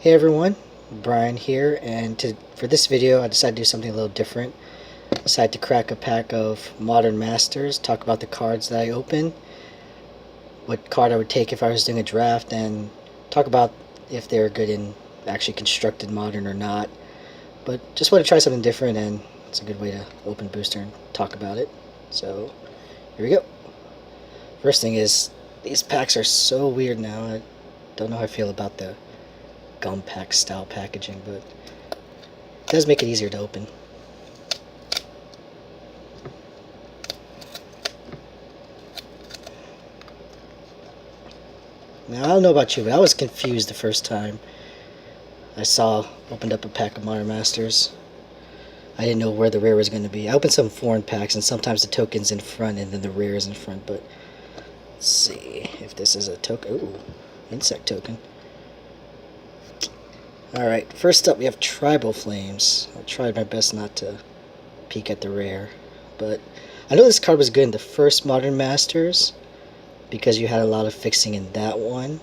Hey everyone, Brian here, and for this video I decided to do something a little different. I decided to crack a pack of Modern Masters, talk about the cards that I open, what card I would take if I was doing a draft, and talk about if they're good in actually constructed Modern or not. But just want to try something different, and it's a good way to open booster and talk about it. So here we go. First thing is, these packs are so weird now. I don't know how I feel about the gum pack style packaging, but it does make it easier to open. Now, I don't know about you, but I was confused the first time I opened up a pack of Modern Masters. I didn't know where the rare was going to be. I opened some foreign packs, and sometimes the token's in front and then the rare is in front, but let's see if this is a token. Ooh, insect token. Alright, first up we have Tribal Flames. I tried my best not to peek at the rare, but I know this card was good in the first Modern Masters because you had a lot of fixing in that one.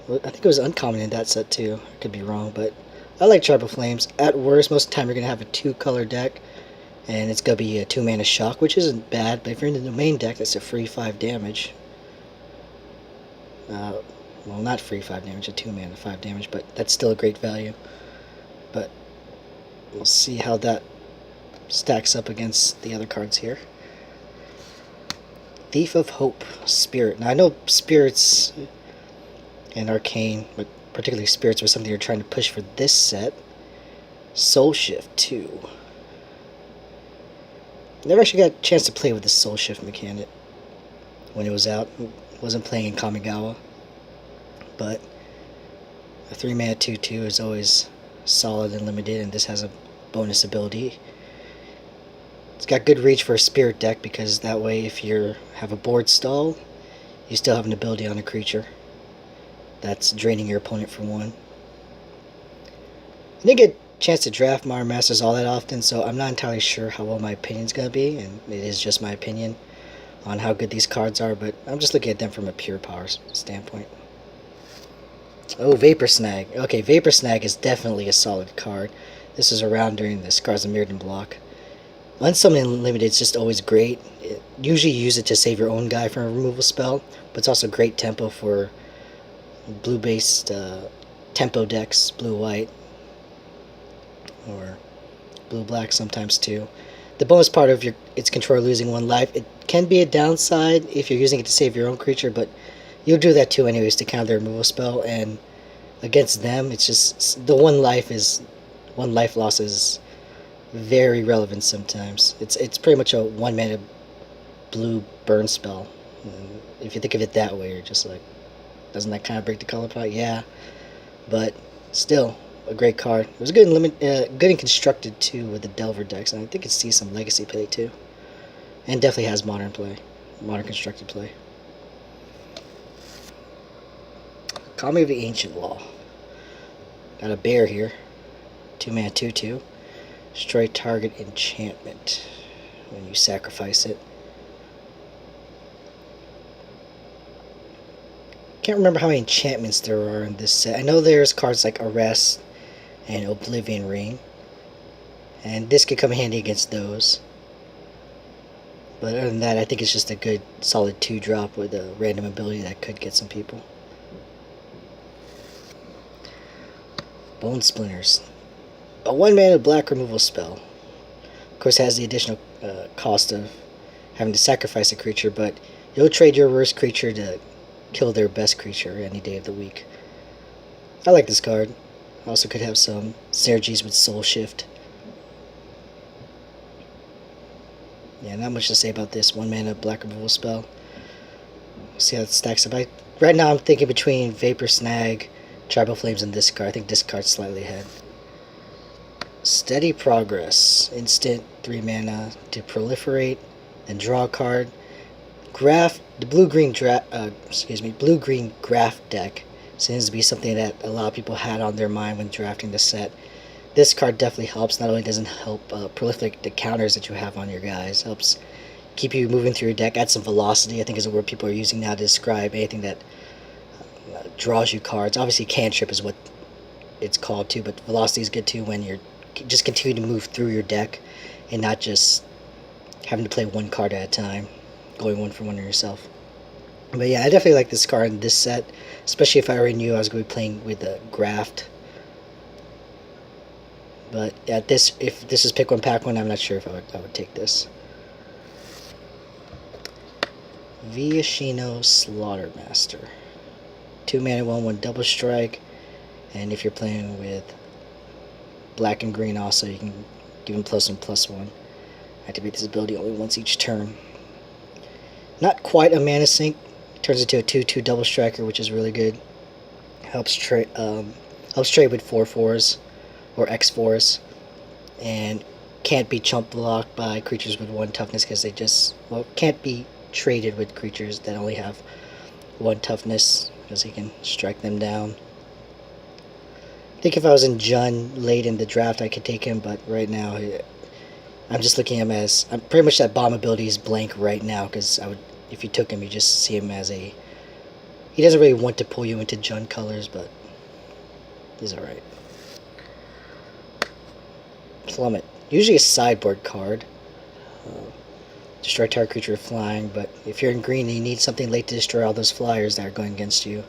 I think it was uncommon in that set too. I could be wrong, but I like Tribal Flames. At worst, most of the time you're going to have a 2-color deck, and it's going to be a 2-mana shock, which isn't bad, but if you're in the main deck, that's a free 5 damage. Well, not free 5 damage, a 2-mana 5 damage, but that's still a great value. But we'll see how that stacks up against the other cards here. Thief of Hope, Spirit. Now I know Spirits and Arcane, but particularly Spirits was something you're trying to push for this set. Soul Shift 2. Never actually got a chance to play with the Soul Shift mechanic when it was out. Wasn't playing in Kamigawa. But a 3-mana 2/2 is always solid and limited, and this has a bonus ability. It's got good reach for a spirit deck because that way if you have a board stall, you still have an ability on a creature that's draining your opponent for 1. I didn't get a chance to draft Modern Masters all that often, so I'm not entirely sure how well my opinion's going to be, and it is just my opinion on how good these cards are, but I'm just looking at them from a pure power standpoint. Oh, Vapor Snag. Okay, Vapor Snag is definitely a solid card. This is around during the Scars of Mirrodin block. Unsummoned Limited is just always great. Usually you use it to save your own guy from a removal spell, but it's also great tempo for blue-based tempo decks, blue-white, or blue-black sometimes too. The bonus part of its controller losing 1 life, it can be a downside if you're using it to save your own creature, but you'll do that too anyways to counter their removal spell, and against them, it's just the 1 life loss is very relevant sometimes. It's pretty much a 1-mana blue burn spell. And if you think of it that way, you're just like, doesn't that kind of break the color palette? Yeah, but still a great card. It was good and constructed too with the Delver decks, and I think it sees some legacy play too, and definitely has modern constructed play. Call of the Ancient Law. Got a bear here. 2-mana 2/2. Destroy target enchantment when you sacrifice it. Can't remember how many enchantments there are in this set. I know there's cards like Arrest and Oblivion Ring, and this could come handy against those. But other than that, I think it's just a good solid 2-drop with a random ability that could get some people. Bone Splinters. A 1-mana black removal spell. Of course, it has the additional cost of having to sacrifice a creature, but you'll trade your worst creature to kill their best creature any day of the week. I like this card. Also could have some synergies with Soul Shift. Yeah, not much to say about this 1-mana black removal spell. We'll see how it stacks up. Right now I'm thinking between Vapor Snag, Tribal Flames, and this card. I think this card's slightly ahead. Steady Progress. Instant 3-mana to proliferate, then draw a card. The blue-green graph deck seems to be something that a lot of people had on their mind when drafting the set. This card definitely helps. Not only does it help proliferate the counters that you have on your guys, helps keep you moving through your deck, add some velocity, I think is a word people are using now to describe anything that draws you cards. Obviously, cantrip is what it's called too, but velocity is good too when you're just continue to move through your deck and not just having to play one card at a time, going one for one on yourself. But yeah, I definitely like this card in this set, especially if I already knew I was going to be playing with the graft. But at this, if this is pick one pack one, I'm not sure if I would take this. Viashino Slaughtermaster. 2 mana, 1/1 double strike, and if you're playing with black and green also, you can give him +1/+1. Activate this ability only once each turn. Not quite a mana sink. Turns into a 2/2 double striker, which is really good. Helps trade with 4/4s or X4s, and can't be chump blocked by creatures with 1 toughness because they just can't be traded with creatures that only have 1 toughness because he can strike them down. I think if I was in Jun late in the draft, I could take him, but right now I'm just looking at him as pretty much that bomb ability is blank right now because if you took him, you just see him as he doesn't really want to pull you into Jun colors, but he's alright. Plummet. Usually a sideboard card. Destroy target creature with flying, but if you're in green and you need something late to destroy all those flyers that are going against you,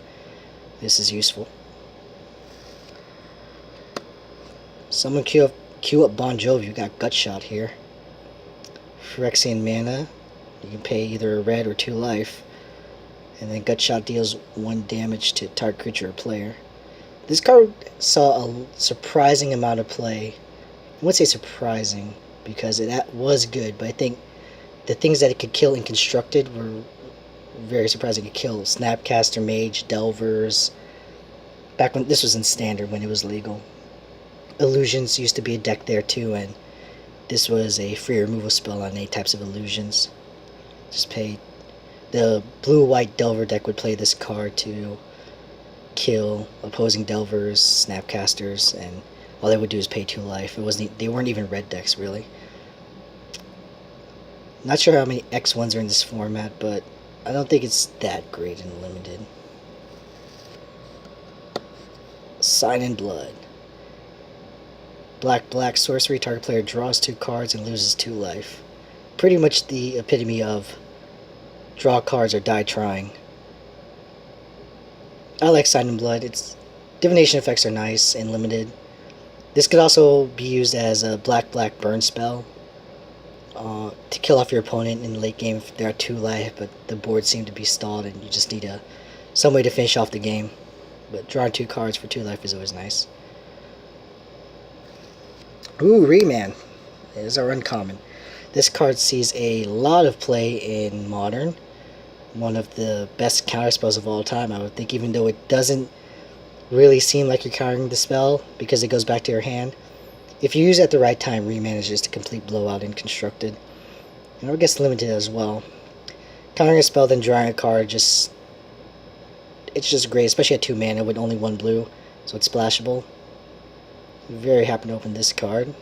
this is useful. Someone queue up Bon Jovi. You got Gutshot here. Phyrexian mana. You can pay either a red or 2 life, and then Gutshot deals 1 damage to target creature or player. This card saw a surprising amount of play. I wouldn't say surprising because it was good, but I think the things that it could kill in Constructed were very surprising. It could kill Snapcaster, Mage, Delvers. Back when this was in Standard, when it was legal. Illusions used to be a deck there too, and this was a free removal spell on 8 types of illusions. Just pay. The blue-white Delver deck would play this card to kill opposing Delvers, Snapcasters, and all they would do is pay 2 life. They weren't even red decks really. Not sure how many X1s are in this format, but I don't think it's that great in Limited. Sign in Blood. Black sorcery. Target player draws 2 cards and loses 2 life. Pretty much the epitome of draw cards or die trying. I like Sign in Blood. Its divination effects are nice and limited. This could also be used as a black burn spell to kill off your opponent in the late game if there are 2 life, but the board seemed to be stalled and you just need some way to finish off the game. But drawing 2 cards for 2 life is always nice. Ooh, Reman is our uncommon. This card sees a lot of play in Modern. One of the best counter spells of all time, I would think, even though it doesn't really seem like you're countering the spell because it goes back to your hand. If you use it at the right time, Reman is just a complete blowout in Constructed. And it gets limited as well. Countering a spell, then drawing a card, it's just great, especially at 2 mana with only 1 blue, so it's splashable. Very happy to open this card.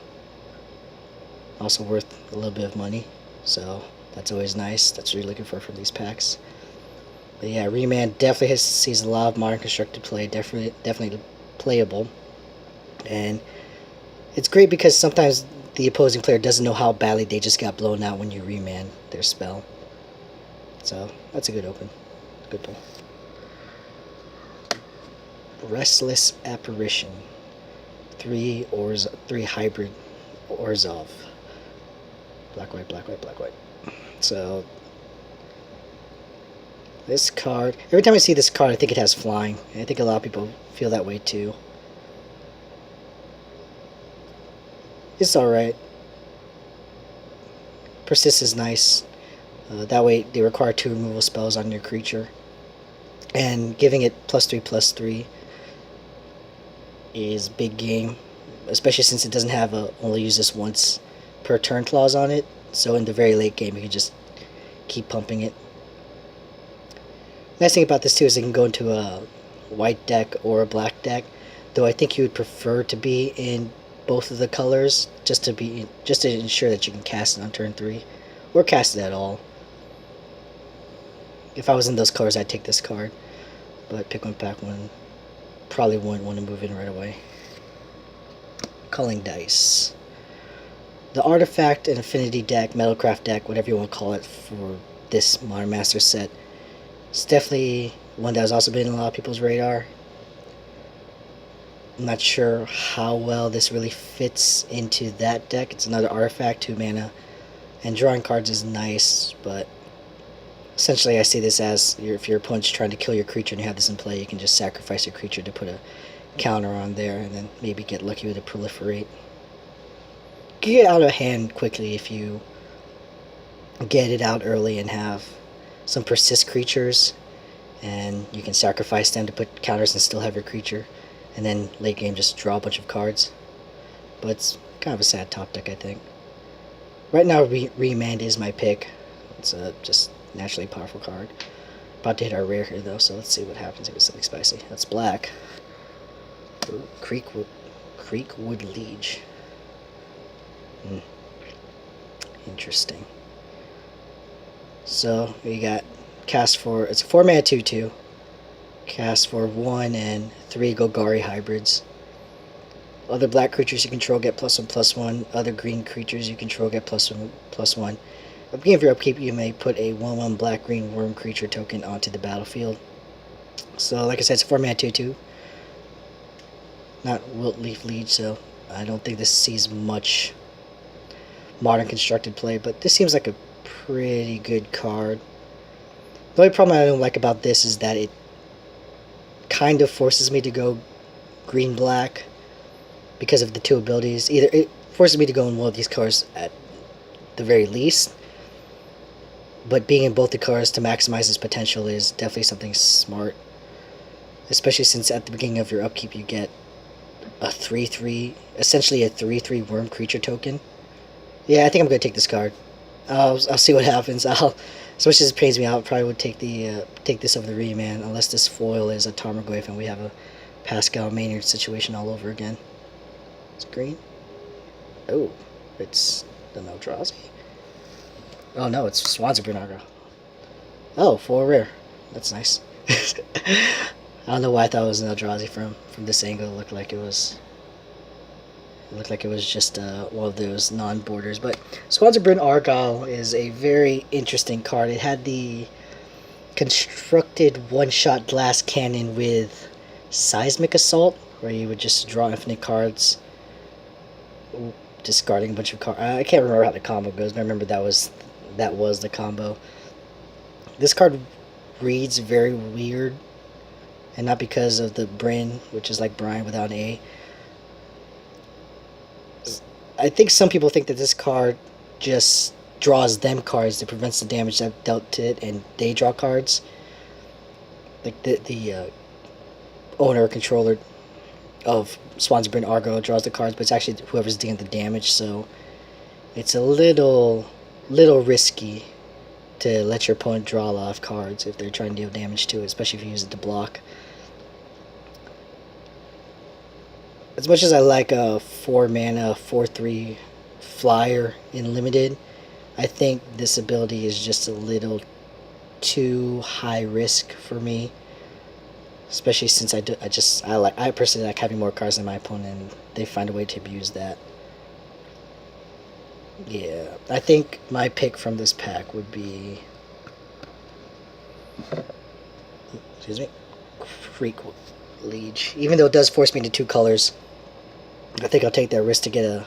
Also worth a little bit of money, so that's always nice. That's what you're looking for from these packs. But yeah, Reman definitely sees a lot of Modern Constructed play, definitely playable. And it's great because sometimes the opposing player doesn't know how badly they just got blown out when you Reman their spell. So that's a good open. Good pull. Restless Apparition. 3 hybrid Orzhov. Black, white. So this card, every time I see this card, I think it has flying. And I think a lot of people feel that way too. It's alright. Persist is nice. That way they require 2 removal spells on your creature. And giving it +3/+3 is big game. Especially since it doesn't have a only use this once per turn clause on it. So in the very late game you can just keep pumping it. Nice thing about this too is it can go into a white deck or a black deck. Though I think you would prefer to be in both of the colors just to ensure that you can cast it on turn 3. Or cast it at all. If I was in those colors, I'd take this card. but pick one pack one probably wouldn't want to move in right away. Culling dice. The artifact and affinity deck, metalcraft deck, whatever you want to call it, for this Modern Master set, it's definitely one that has also been on a lot of people's radar. I'm not sure how well this really fits into that deck. It's another artifact, 2 mana, and drawing cards is nice, but essentially I see this as if your opponent's trying to kill your creature and you have this in play, you can just sacrifice your creature to put a counter on there and then maybe get lucky with a proliferate. You can get out of hand quickly if you get it out early and have some persist creatures, and you can sacrifice them to put counters and still have your creature, and then late game just draw a bunch of cards. But it's kind of a sad top deck, I think. Right now, Reman is my pick. It's a just naturally powerful card. About to hit our rare here though, so let's see what happens if it's something spicy. That's black. Ooh, Creekwood Liege. Interesting. So we got cast for, it's a 4 mana 2/2. Cast for 1 and 3 Golgari hybrids. Other black creatures you control get +1/+1. Other green creatures you control get +1/+1. At the beginning of your upkeep, you may put a 1/1 black-green worm creature token onto the battlefield. So, like I said, it's a 4 mana 2/2. Not Wiltleaf Liege, so I don't think this sees much modern constructed play, but this seems like a pretty good card. The only problem I don't like about this is that it kind of forces me to go green-black because of the 2 abilities. Either it forces me to go in one of these colors at the very least, but being in both the colors to maximize its potential is definitely something smart, especially since at the beginning of your upkeep you get a 3/3, essentially a 3/3 worm creature token. Yeah, I think I'm going to take this card. I'll see what happens. As much as it pains me out, I probably would take this over the Reman, unless this foil is a Foil Goyf and we have a Pascal Maynard situation all over again. It's green. Oh, it's the Eldrazi. Oh no, it's Swansea Bernardo. Oh, 4 rare. That's nice. I don't know why I thought it was an Eldrazi from this angle. It looked like it was just one of those non-borders. But Swansea Bryn Argyle is a very interesting card. It had the constructed one-shot glass cannon with seismic assault, where you would just draw infinite cards, discarding a bunch of cards. I can't remember how the combo goes, but I remember that was the combo. This card reads very weird, and not because of the Bryn, which is like Brian without an A. I think some people think that this card just draws them cards that prevents the damage that dealt to it, and they draw cards. Like the owner or controller of Swansea Bryn Argo draws the cards, but it's actually whoever's dealing the damage, so it's a little risky to let your opponent draw a lot of cards if they're trying to deal damage to it, especially if you use it to block. As much as I like a 4 mana 4/3 flyer in limited, I think this ability is just a little too high risk for me. Especially since I personally like having more cards than my opponent, and they find a way to abuse that. Yeah, I think my pick from this pack would be, excuse me, Creekwood Liege. Even though it does force me to 2 colors, I think I'll take that risk to get a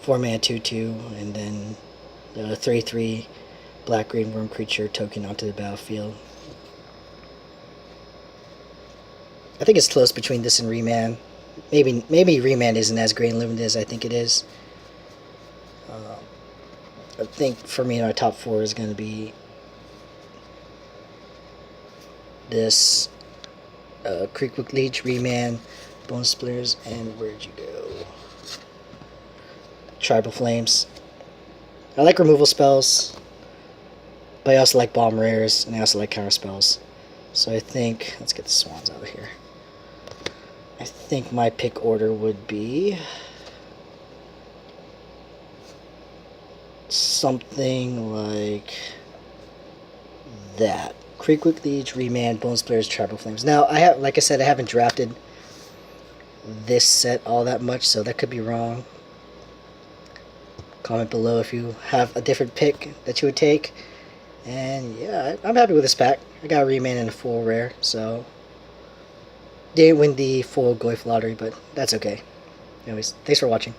4 mana 2/2 and then a 3/3 black green worm creature token onto the battlefield. I think it's close between this and Reman. Maybe Reman isn't as great and limited as I think it is. I think for me, my top 4 is going to be this Creekwood Liege, Reman, Bone Splitters, and where'd you go? Tribal Flames. I like removal spells, but I also like bomb rares, and I also like counter spells. So I think, let's get the swans out of here. I think my pick order would be something like that. Creekwood Leech, Reman, Bone Splitters, Tribal Flames. Now, like I said, I haven't drafted this set all that much, so that could be wrong. Comment below if you have a different pick that you would take. And yeah, I'm happy with this pack. I got a Reman and a full rare, so didn't win the Foil Goyf lottery, but that's okay. Anyways, thanks for watching.